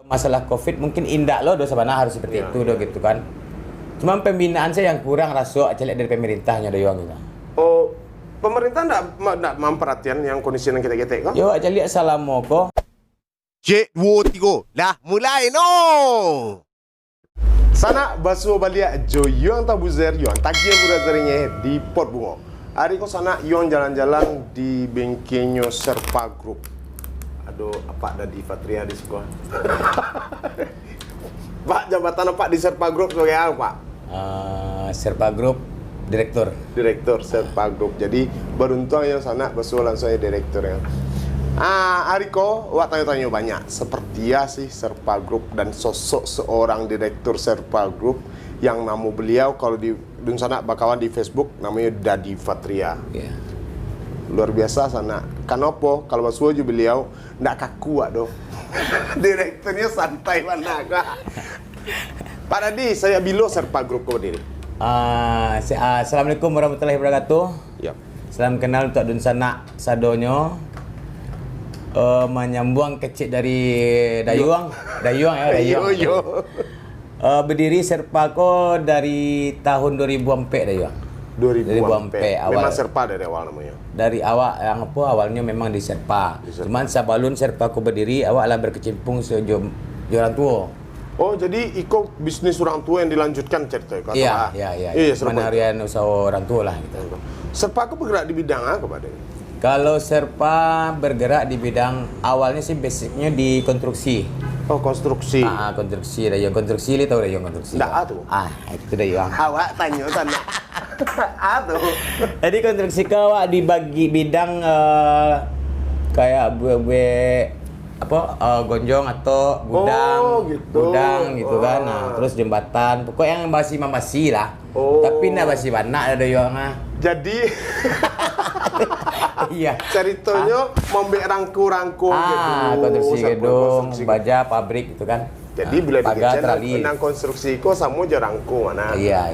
Masalah COVID mungkin indah loh dosa mana harus seperti itu doh gitu kan. Cuma pembinaan saya yang kurang rasuk celek dari pemerintahnya doang gitu. Oh, pemerintah ndak memperhatian yang kondisi yang kita kok? Yo aja lihat salamo ko. Cek, 2, 3. Dah, mulai no! Sana basuh balik Joyong Tabuzer Yon tagia burazarinya di Port Bungo. Hari ko sana Yon jalan-jalan di bengkelnya Serpa Group. Aduh, apa ada di Fatria di sekolah? Pak, jabatan apa di Serpa Group sebagai apa, Pak? Serpa Group Direktur. Direktur Serpa Group. Jadi beruntung yang sana basuh langsung direktur ya. Ariko, wak tanya-tanya banyak. Seperti ya sih Serpa Group dan sosok seorang direktur Serpa Group yang nama beliau kalau di sana bakawan di Facebook namanya Dadi Fatria. Yeah. Luar biasa sana. Kanopo kalau basuh aja beliau ndak kaku doh. Direkturnya santai mana kak. Pak Dadi, saya Bilo Serpa Group kau berdiri. Assalamualaikum warahmatullahi wabarakatuh. Yap. Salam kenal untuk Dunsana Sadonyo. Menyambung kecil dari Dayuang ya. Yo. Berdiri Serpa ko dari tahun 2004 Dayuang. 2004 awal. Memang Serpa dari awal namanya. Dari awal yang apa awalnya memang di Serpa. Cuman sabalun Serpa ko berdiri awak lah berkecimpung sejauh orang tua. Oh, jadi ikut bisnis orang tua yang dilanjutkan cerita kata. Iya. Serpa. Manarian usaha orang tua lah gitu. Serpa aku bergerak di bidang apa pada? Kalau Serpa bergerak di bidang awalnya sih basicnya di konstruksi. Oh, konstruksi. Konstruksi Dayong konstruksi li tahu Dayong konstruksi. Ndak tuh. Itu Dayong. Awak tanya sana. Tuh. Jadi konstruksi kau awak dibagi bidang kayak gonjong atau gudang gitu kan. Nah, terus jembatan, pokoknya yang basi lah. Tapi ndak basi banyak ada Dayong. Jadi iya. Ceritanya membek rangku-rangku gitu. Konstruksi gedung, baja, pabrik gitu kan. Jadi bila dikecil nang konstruksi ko samo jarangku mana. Iya.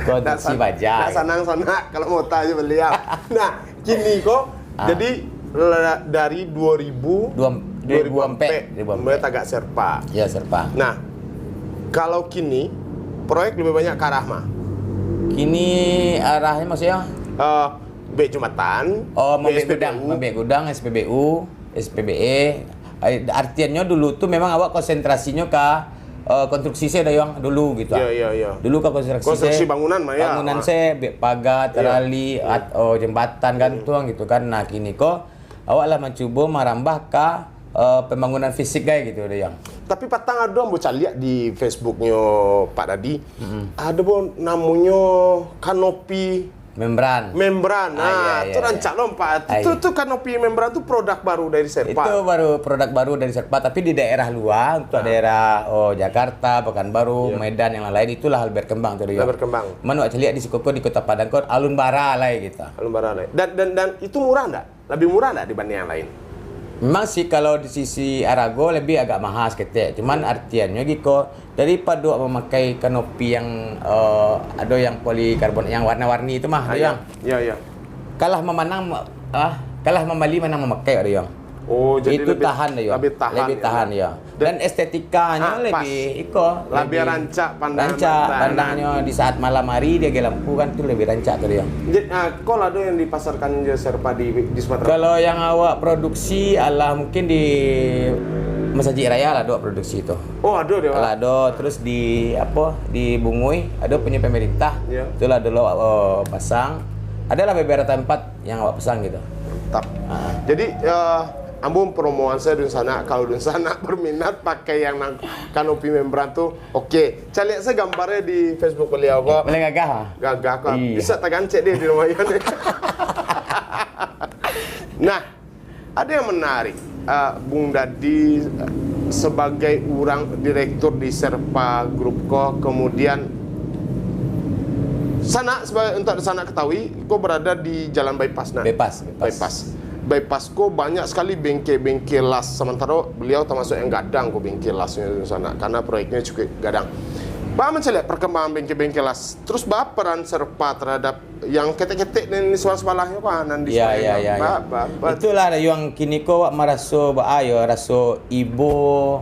Konstruksi baja. Nak sanang-sana kalau mau tanya beliau. Nah, kini kok jadi dari 2004 mulai tagak Serpa. Iya, Serpa. Nah, kalau kini proyek lebih banyak ke arah mah. Kini arahnya maksudnya Jembatan, membek gudang, SPBU, SPBE. Artiannya dulu tuh memang awak konsentrasinya ke konstruksi saya Dayong dulu gitu. Iya. Dulu ke konstruksi bangunan mah ya. Bangunan saya pagar, terali, jembatan kan gitu kan. Nah, kini kok awak lah mencoba merambah ke pembangunan fisik kayak gitu Dayong. Tapi patang ada bocah lihat di Facebooknya Pak Dadi. Ada namanya kanopi membran. Itu rancak lompat. Itu kanopi membran itu produk baru dari Serpa. Itu baru produk baru dari Serpa, tapi di daerah luar untuk daerah Jakarta, Pekanbaru, Medan yang lain itulah hal berkembang tuh dia. Berkembang. Mana waktu lihat di Sikoko di Kota Padang kok alun bara lah gitu. Alun bara lah. Dan itu murah enggak? Lebih murah enggak dibanding yang lain? Memang sih kalau di sisi Arago lebih agak mahal ketek. Cuman artiannya gitu daripada memakai kanopi yang ada yang polikarbon yang warna-warni itu mah Dayong. Iya. Kalah membali menang memakai Dayong. Oh, jadi itu tahan Dayong. Lebih tahan ya. Dan estetikanya lebih lebih rancak pandangnya di saat malam hari dia ke lampu kan itu lebih rancak tuh Dayong. Jadi kalau ada yang dipasarkan Serpa di Sumatera. Kalau yang awak produksi mungkin di Masjid Raya lah dua produksi itu. Oh, ada dia. Ada terus di Bungui ada punya pemerintah. Itulah dulu pasang. Adalah beberapa tempat yang awak pasang gitu. Mantap. Jadi ambung promoan saya di sana. Kalau di sana berminat pakai yang kanopi membran tuh, oke. Cari saya gambarnya di Facebook beliau kok. Boleh gagah? Gagah kok. Iya. Bisa tagancek dia di rumah ini. Nah, ada yang menarik. Bung Dadi sebagai orang direktur di Serpa Group kok, kemudian sana untuk sana ketahui, kok berada di Jalan Bypass. Nah, Bypass kok banyak sekali bengkel las, sementara beliau termasuk yang gadang kok bengkel lasnya di sana karena proyeknya cukup gadang. Pak mencari perkembangan bengkel-bengkel las. Terus peran serpa terhadap yang ketek-ketek dan sekolah-sekolahnya Pak nanti. Ya. Itulah yang kini ko wak meraso ayo raso ibu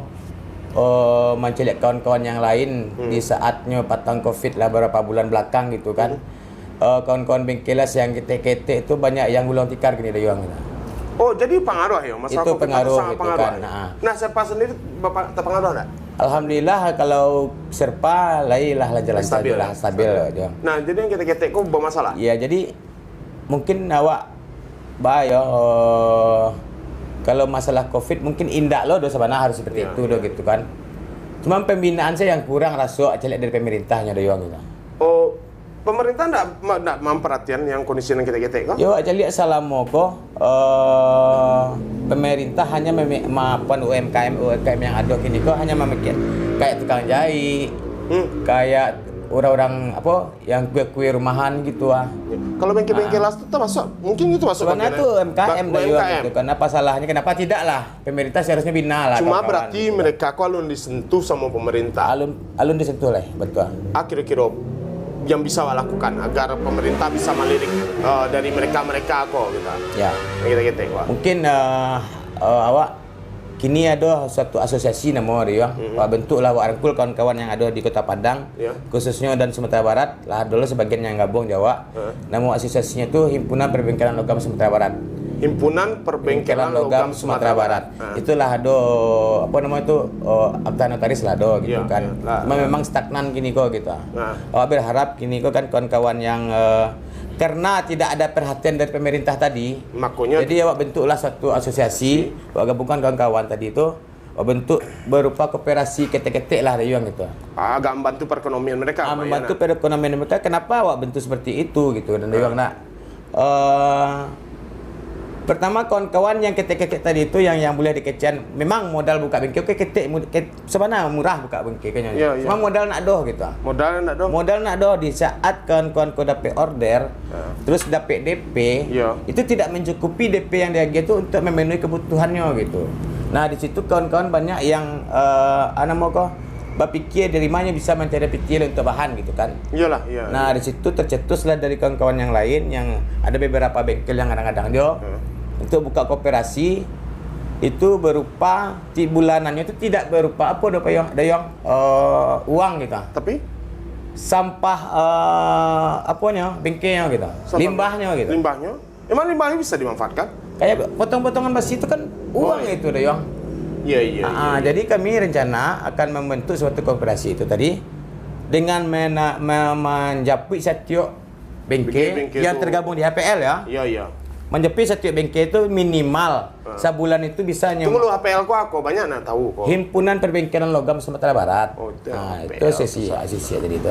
mencari kawan-kawan yang lain di saatnya patang Covid lah beberapa bulan belakang gitu kan. Kawan-kawan bengkelas yang ketek-ketek itu banyak yang gulung tikar gini dayuang gitu. Oh, jadi pengaruh ya masalah Itu Covid pengaruh sangat gitu pengaruh. kan. Nah, Serpa sendiri Bapak terpengaruh enggak? Alhamdulillah kalau Serpa lah jalan Stabil, saja lah, stabil aja. Nah, jadi yang ketek-ketek kok bermasalah? Ya, jadi mungkin awak bayo kalau masalah Covid mungkin indak lo dosa mana harus seperti itu do gitu kan. Cuma pembinaan saya yang kurang rasuk celek dari pemerintahnya doang gitu. Oh, pemerintah enggak memperhatikan yang kondisi yang ketek-ketek kok? Yo aja lihat salamo ko pemerintah hanya maafkan UMKM yang ada kini kok hanya memikir kayak tukang jahit, kayak orang-orang apa yang kue-kue rumahan gitu ah. Kalau bengkel-bengkel las itu termasuk mungkin itu masuk sebenarnya tuh UMKM gitu. Kenapa salahnya? Kenapa tidak lah? Pemerintah seharusnya bina lah. Cuma kawan-kawan, berarti gitu. mereka kok alun disentuh sama pemerintah. Alun disentuh lah, betul. Kira-kira yang bisa lakukan agar pemerintah bisa melirik dari mereka kok gitu. Ya. Ketek-ketek kok. Mungkin awak kini ada suatu asosiasi nama dia, bentuklah awak rangkul kawan-kawan yang ada di Kota Padang, khususnya dan Sumatera Barat. Lah dulu sebagian yang gabung Jawa. Nama asosiasinya itu Himpunan Perbengkelan Logam Sumatera Barat. Himpunan Perbengkelan Logam Sumatera Barat. Itulah ada apa namanya itu akta notaris lah do gitu kan. Cuma memang stagnan kini kok gitu. Awak berharap kini kok kan kawan-kawan yang karena tidak ada perhatian dari pemerintah tadi, makanya jadi awak bentuklah suatu asosiasi, awak gabungkan kawan-kawan tadi itu, awak bentuk berupa koperasi ketek-ketek lah yang gitu. Agak membantu perekonomian mereka. Membantu perekonomian mereka. Kenapa awak bentuk seperti itu gitu dan dia nak. Pertama kawan-kawan yang ketek-ketek tadi itu yang boleh dikecian, memang modal buka bengkel ketek sebenarnya murah buka bengkelnya. Cuma modal nak doh gitu. Modal nak doh di saat kawan-kawan kau dapat order, terus dapat DP, itu tidak mencukupi DP yang dia gitu untuk memenuhi kebutuhannya gitu. Nah, di situ kawan-kawan banyak yang mau kau berpikir dari mana bisa mencari pikir untuk bahan gitu kan. Nah, di situ tercetuslah dari kawan-kawan yang lain yang ada beberapa bengkel yang kadang-kadang dia untuk buka koperasi itu berupa bulanannya itu tidak berupa apa dayang uang gitu. Tapi sampah apanya bengkelnya gitu. Limbahnya gitu. Emang limbahnya bisa dimanfaatkan? Kayak potong-potongan besi itu kan uang itu dayang. Iya. Jadi kami rencana akan membentuk suatu koperasi itu tadi dengan menjapui setiap bengkel yang tergabung di HPL ya. Iya. Menjepit setiap bengkel itu minimal sebulan itu bisa Tunggu lu HPL aku banyak nak tahu kok. Himpunan Perbengkelan Logam Sumatera Barat. Itu sesi tadi itu.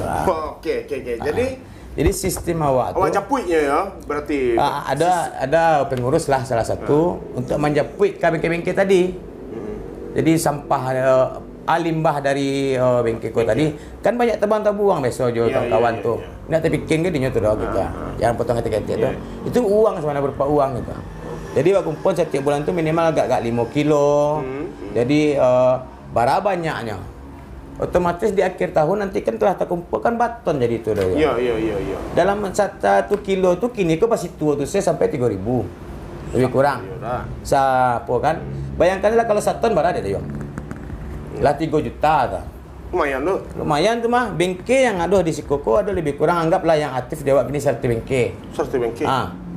Oke. Jadi sistem awak japuitnya ya berarti. Ada pengurus lah salah satu untuk menjapuit bengkel-bengkel tadi. Jadi sampah limbah dari bengkelku tadi kan banyak terbang-terbuang besok juga kawan tuh. Nak terpikir ke dinyo tu dah gitu. Yang potong ketek-ketek tu. Itu uang sebenarnya berupa uang gitu. Jadi waktu kumpul setiap bulan tu minimal agak 5 kilo. Jadi bara banyaknya. Otomatis di akhir tahun nanti kan telah terkumpulkan baton jadi itu dah. Iya. Dalam 1 kilo tu kini ko pasti tua tu saya sampai 3.000. Lebih kurang. Sapo kan? Bayangkanlah kalau 1 ton bara ada lah 3 juta ta. Lumayan tu mah. Bengkel yang ada di Sikoko ada lebih kurang anggaplah yang aktif dia ini 100 bengkel.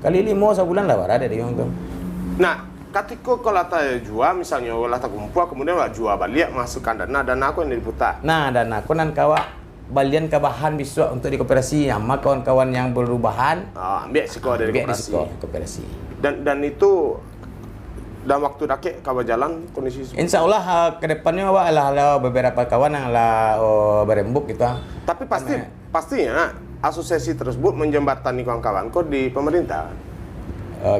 Kali 5 sebulan lah ada dia tu. Nah, ketika kalau tak jual misalnya kalau tak kumpul kemudian tak jual balik masukkan dana aku yang diputar. Nah, dana aku nan kawa balian ke bahan besok untuk di koperasi sama kawan-kawan yang berubahan. Ambil siko dari koperasi. Dan itu dalam waktu dakik kawan jalan kondisi insya Allah ke depannya lah beberapa kawan yang lah berembuk gitu. Tapi pastinya asosiasi tersebut menjembatani kawan-kawan kok di pemerintah.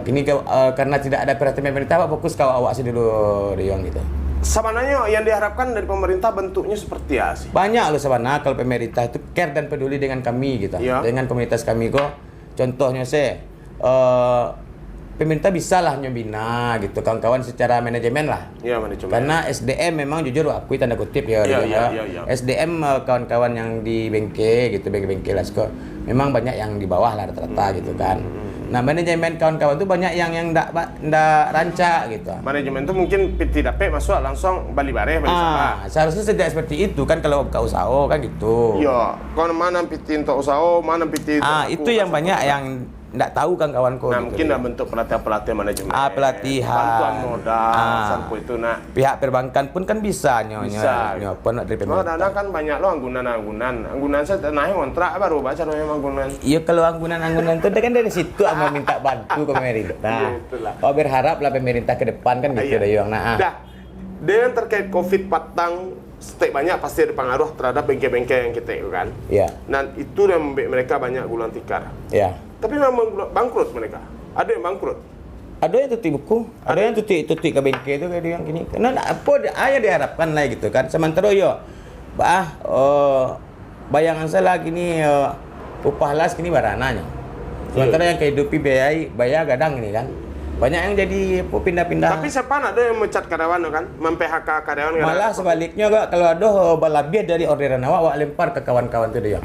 Kini karena tidak ada perhatian pemerintah, fokus awak sih dulu Deyong gitu. Sebenarnya yang diharapkan dari pemerintah bentuknya seperti apa sih? Banyak loh sebenarnya kalau pemerintah itu care dan peduli dengan kami gitu. Dengan komunitas kami kok. Contohnya pemerintah bisa lah nyembina gitu kawan-kawan secara manajemen lah. Ya, manajemen. Karena SDM memang jujur akui tanda kutip ya, SDM kawan-kawan yang di bengkel gitu, bengkel Lasko memang banyak yang di bawah lah rata-rata gitu kan. Nah, manajemen kawan-kawan tuh banyak yang ndak rancak gitu. Manajemen itu mungkin tidak masuk langsung bali bare bali sama. Seharusnya tidak seperti itu kan kalau buka usaha kan gitu. Iya, kalau mana piti untuk usaha, mana piti itu yang banyak yang nggak tahu kan kawanku. Nah, gitu, mungkin dalam bentuk pelatihan manajemen. Pelatihan. Bantuan modal, sampo itu nak. Pihak perbankan pun kan bisa Bisa. nyonya dari Oh, pemerintah. kan banyak lo anggunan saya naik kontrak baru baca namanya anggunan. Iya kalau anggunan itu kan dari situ mau minta bantu ke pemerintah. Iya, itulah. Oh berharap lah pemerintah ke depan kan gitu deh yang Dah, dengan terkait COVID patang, setiap banyak pasti ada pengaruh terhadap bengkel-bengkel yang kita itu kan. Iya. Dan itu yang membuat mereka banyak gulung tikar. Iya. Tapi memang bangkrut mereka. Ada yang bangkrut. Ada yang tutup buku, ada yang tutup ke bengkel itu kayak yang gini. Karena apa ayah diharapkan lah gitu kan. Sementara bayangan saya lagi nih upah las kini barananya. Sementara yang kehidupi biaya gadang ini kan. Banyak yang jadi pindah-pindah. Tapi siapa ada yang mecat karyawan kan? Mem-PHK karyawan. Malah sebaliknya kalau ada lebih dari orderan awak lempar ke kawan-kawan itu dia.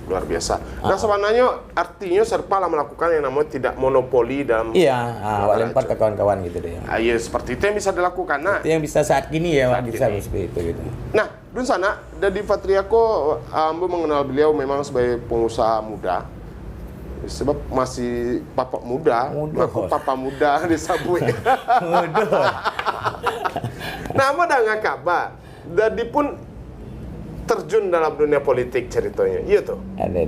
Luar biasa. Nah sebenarnya artinya Serpa lah melakukan yang namanya tidak monopoli dalam. Iya, awak lempar ke kawan-kawan gitu deh. Iya seperti itu yang bisa dilakukan. Nah, itu yang bisa saat ini ya, bisa seperti itu gitu. Nah, Dun sana dari Patriako, Ambo mengenal beliau memang sebagai pengusaha muda. Sebab masih papa muda. Aku papa muda di Subway. Nama dah nggak kabar. Jadi pun terjun dalam dunia politik ceritanya. Iya tuh. Ada.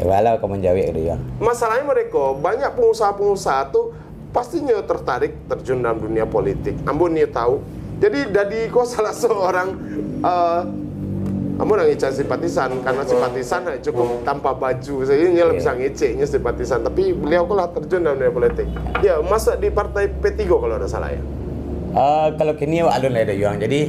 Walau kamu jawab itu ya. Masalahnya mereka banyak pengusaha-pengusaha tuh pastinya tertarik terjun dalam dunia politik. Ambo nih tahu. Jadi kok salah seorang Ambo nggak ngecek simpatisan karena simpatisan cukup tanpa baju, saya lebih bisa ngeceknya simpatisan. Tapi beliau kok lah terjun dalam dunia politik. Ya masuk di partai P3 kalau ada salah ya. Kalau kini awak alun ada yang jadi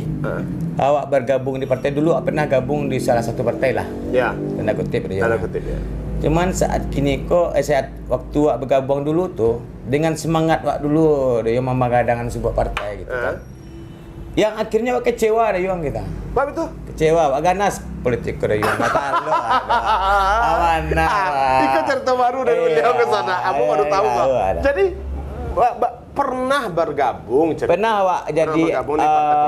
awak bergabung di partai dulu, pernah gabung di salah satu partai lah. Ya. Tanda kutip dia. Tanda kutip ya. Cuman saat kini saat waktu awak bergabung dulu tuh dengan semangat awak dulu dia memagadangkan sebuah partai gitu kan. Yang akhirnya awak kecewa ada yang kita. Bab itu? Kecewa, awak ganas politik ada yang kata lo. Amanah. Itu cerita baru dari beliau ke sana. Aku baru tahu kok. Jadi pernah bergabung. Pernah awak jadi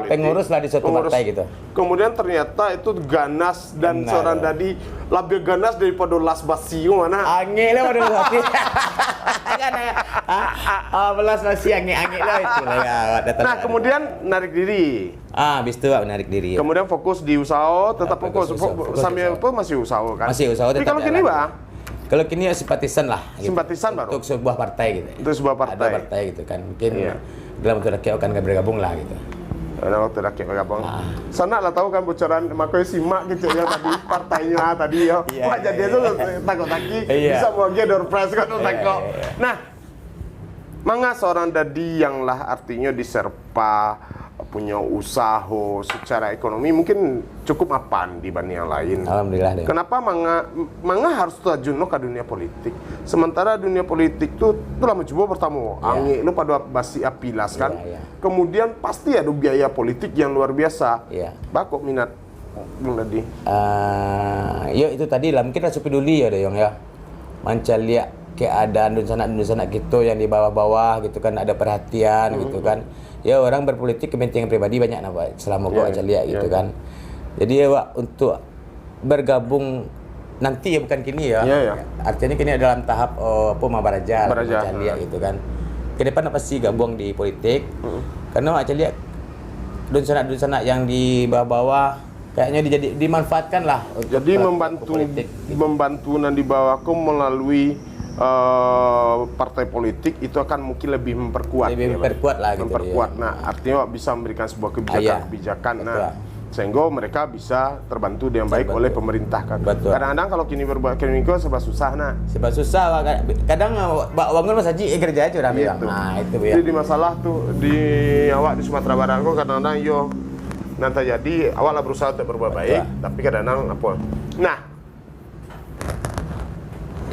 pengurus lah di suatu partai gitu. Kemudian ternyata itu ganas dan seorang tadi lebih ganas daripada Las Basio mana? Angin lah pada Las Basio. Belas Basio angin lah itu lah. Nah kemudian narik diri. Habis itu menarik diri. Kemudian fokus di usaha, tetap fokus sambil apa masih usaha kan? Masih usaha. Tapi kalau kini bang? Kalau kini ya simpatisan lah. Gitu. Simpatisan baru. Untuk sebuah partai gitu. Untuk sebuah partai. Ada partai gitu kan. Mungkin dalam waktu dekat akan bergabung lah gitu. Dalam waktu dekat bergabung. Sana lah tahu kan bocoran makanya simak gitu ya tadi partainya tadi ya. Wah jadi itu takut-taki bisa mau door prize kan takut. Nah, mangga seorang dadi yang lah artinya diserpa punya usaha secara ekonomi mungkin cukup mapan dibanding yang lain. Alhamdulillah deh. Kenapa mangga harus terjun ke dunia politik? Sementara dunia politik tuh lama coba pertama angin lu pada basi apilas kan. Kemudian pasti ada biaya politik yang luar biasa. Bakok minat Bung Dadi. Ya itu tadi lah mungkin rasa peduli ya Deyong ya. Manca lihat keadaan dun sana gitu yang di bawah-bawah gitu kan ada perhatian gitu kan. Ya orang berpolitik kepentingan pribadi banyak apa selama gua aja lihat gitu kan. Jadi ya Wak, untuk bergabung nanti ya bukan kini ya. Artinya kini dalam tahap Mabaraja lihat gitu kan. Ke depan apa sih gabung di politik? Karena aja lihat dun sana yang di bawah-bawah kayaknya dimanfaatkan lah untuk jadi membantu nan di bawahku melalui partai politik itu akan mungkin lebih memperkuat lah gitu memperkuat. Nah artinya bisa memberikan sebuah kebijakan nah sehingga mereka bisa terbantu dengan baik oleh pemerintah kan. Kadang-kadang kalau kini berbuat kriminal serba susah kadang bangun Mas Haji kerja aja udah bilang. Nah itu ya. Jadi masalah tuh di awak di Sumatera Barat kok kadang-kadang nanti jadi awak lah berusaha untuk berbuat baik tapi kadang-kadang apa. Nah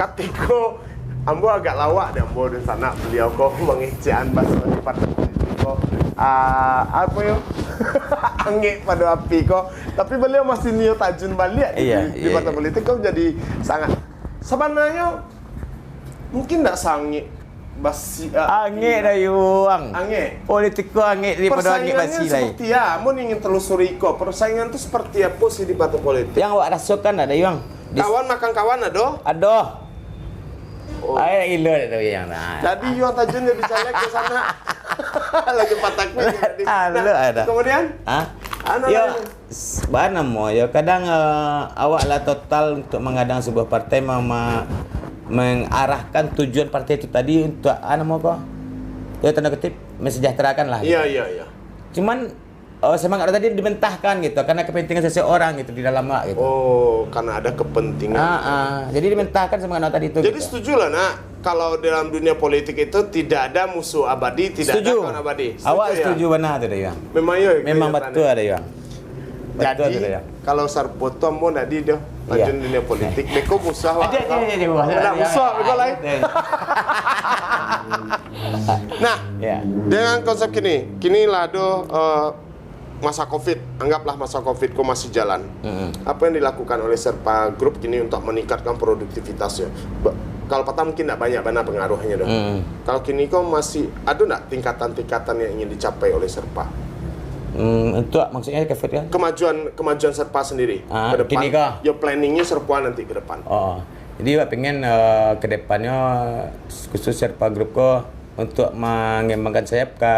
ketika ambo agak lawak deh ambo di sana beliau kok mengecean bahasa di partai politik kok apa yo angin pada api kok, tapi beliau masih Nio Tajun balik di partai politik kok jadi sangat sebenarnya mungkin tidak sangit basi angin dah yuang. Angin. Politik kok angin daripada angin basi Persaingannya lain. seperti ya, mun ingin telusuri kok persaingan itu seperti apa sih di partai politik? Yang awak rasakan ada yuang. Kawan makan kawan ada? Aduh. Oh. Air gila tu yang nah. Jadi Yuan Tajun jadi caleg ke sana. Lagi pataknya jadi. Ada. Kemudian? Ya, mana mo ya kadang awak lah total untuk mengadang sebuah partai mengarahkan tujuan partai itu tadi untuk mau kok ya tanda kutip mensejahterakan lah. Iya. Cuman semangat tadi dimentahkan gitu karena kepentingan seseorang gitu di dalam gitu. Oh, karena ada kepentingan. Jadi dimentahkan semangat tadi itu. Jadi gitu. setuju lah nak, kalau dalam dunia politik itu tidak ada musuh abadi, tidak setuju. ada kawan abadi. Awak ya? setuju benar tu dia. Memang betul ada yang. Jadi kalau sarpoto mau nadi dia lanjut dunia politik, beko musuh wah. Ada musuh beko lain. Nah, dengan konsep kini lah do masa Covid, anggaplah masa Covid kok masih jalan. Apa yang dilakukan oleh Serpa Group kini untuk meningkatkan produktivitasnya? Kalau patah mungkin tidak banyak mana pengaruhnya dong. Kalau kini kok masih ada nggak tingkatan-tingkatan yang ingin dicapai oleh Serpa? Untuk maksudnya Covid kan? Kemajuan Serpa sendiri ke depan. Kini kah? Ya planningnya Serpa nanti ke depan. Oh, jadi Pak pengen ke depannya khusus Serpa Group kok untuk mengembangkan sayap ke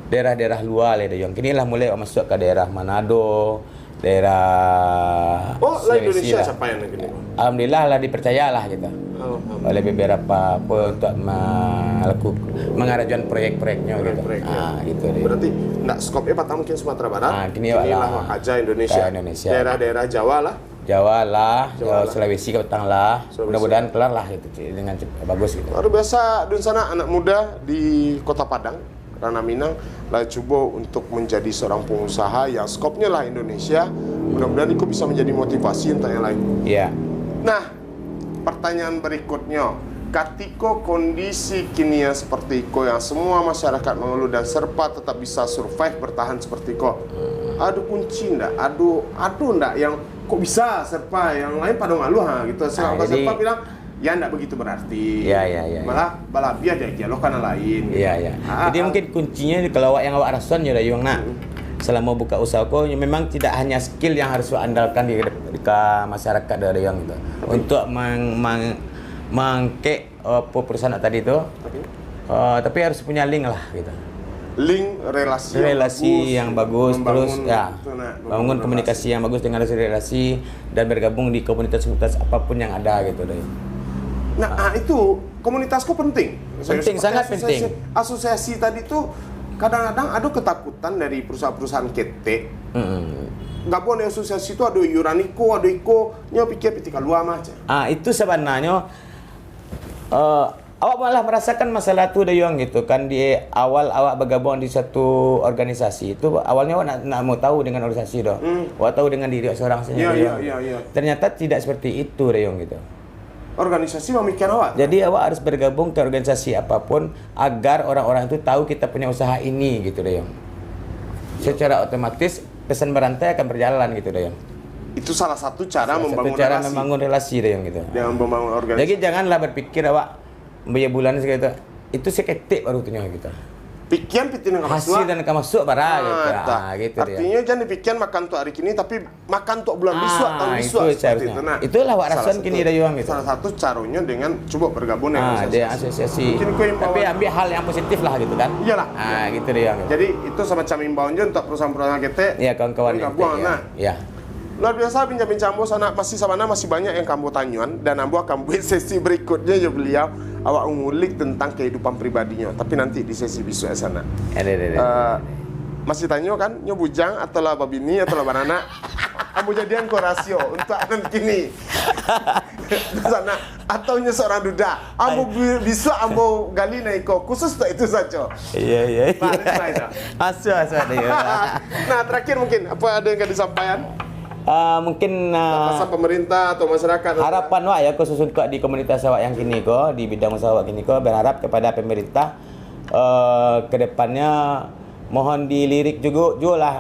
daerah-daerah luar lah yang kini lah mulai masuk ke daerah Manado, daerah Indonesia siapa yang gini? Alhamdulillah lah dipercaya lah gitu. Oleh beberapa untuk mengarahkan proyek-proyeknya gitu. Gitu deh. Berarti enggak skopnya patah mungkin Sumatera Barat. Kini lah Wakaja Indonesia. Daerah-daerah Jawa lah. Sulawesi ke petang lah. Mudah-mudahan kelar lah gitu dengan bagus gitu. Luar biasa dun sana anak muda di Kota Padang, Ranah Minang lah coba untuk menjadi seorang pengusaha yang skopnya lah Indonesia. Mudah-mudahan itu bisa menjadi motivasi untuk yang lain. Iya. Nah, pertanyaan berikutnya, ketika kondisi kini yang seperti itu yang semua masyarakat mengeluh dan Serpa tetap bisa survive bertahan seperti itu, ada kunci ndak? Ada ndak yang kok bisa Serpa yang lain pada ngeluh gitu. Serpa bilang ya enggak begitu berarti. Iya. Malah biar dia dialog karena lain. Iya. Jadi mungkin kuncinya kalau yang awak rasakan ya yang nak selama buka usaha kok memang tidak hanya skill yang harus andalkan di masyarakat dari yang itu. Untuk mangke perusahaan tadi itu. Tapi harus punya link lah gitu. Link relasi yang bagus terus ya bangun komunikasi yang bagus dengan relasi dan bergabung di komunitas-komunitas apapun yang ada gitu deh. Nah, itu komunitasku penting. Sangat penting. Asosiasi tadi tuh kadang-kadang ada ketakutan dari perusahaan-perusahaan ketek. Nggak boleh asosiasi itu ada yuraniko, ada iko-nya pikir ketika luar aja. Itu sebenarnya awak malah merasakan masalah itu Dayong gitu kan di awal awak bergabung di satu organisasi itu awalnya awak nak mau tahu dengan organisasi doh. Awak tahu dengan diri seorang sendiri. Iya. Ternyata tidak seperti itu Dayong gitu. Organisasi memikirkan awak. Jadi awak harus bergabung ke organisasi apapun agar orang-orang itu tahu kita punya usaha ini gitu Dayong. Secara otomatis pesan berantai akan berjalan gitu Dayong. Itu salah satu cara membangun relasi Dayong gitu. Dengan membangun organisasi. Jadi janganlah berpikir awak bayar bulan segitu. Itu seketik baru tuh gitu. Pikiran yang hasil dan masuk barang gitu. Gitu artinya jangan dipikir makan tuh hari kini tapi makan tuh bulan biswa tahun biswa itu. Itulah warasan kini Dayong gitu. Salah satu caranya dengan coba bergabung dengan asosiasi. Tapi ambil hal yang positif lah gitu kan. Iyalah. Gitu Dayong. Jadi itu semacam imbauan untuk perusahaan-perusahaan kita. Iya kawan-kawan. Iya. Luar biasa bincang-bincang Ambo sana masih banyak yang kamu tanyuan dan Ambo akan buat sesi berikutnya ya beliau awak ngulik tentang kehidupan pribadinya tapi nanti di sesi besok sana. Masih tanya kan nyo bujang atau lah babini atau lah banana Ambo jadian ko rasio untuk anak kini sana atau nyo seorang duda Ambo bisa Ambo gali naiko khusus untuk itu saja. Iya. Asal dia. Nah terakhir mungkin apa ada yang akan disampaikan? Mungkin Pasal pemerintah atau masyarakat. harapan wak ya khusus untuk di komunitas awak yang kini ko di bidang usaha awak kini ko berharap kepada pemerintah ke depannya mohon dilirik juga lah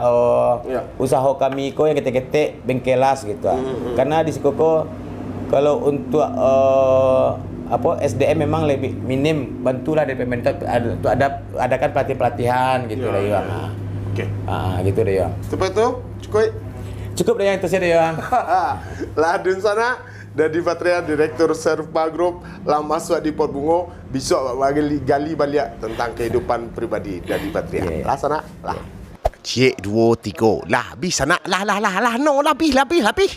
Ya. usaha kami ko yang ketek-ketek bengkelas gitu. Karena di situ ko kalau untuk SDM memang lebih minim, bantulah dari pemerintah untuk adakan pelatihan gitu lah ya. Oke. Gitu deh ya. Seperti itu, cukup. Cukup deh yang itu saja deh ya. Ladun sana dari Patria Direktur Serpa Group lah masuk di Porbungo besok bagi gali balik tentang kehidupan pribadi dari Patria. Yeah. Lah sana lah. Cik 2 3. Lah, habis anak. Lah. No, lah, habis.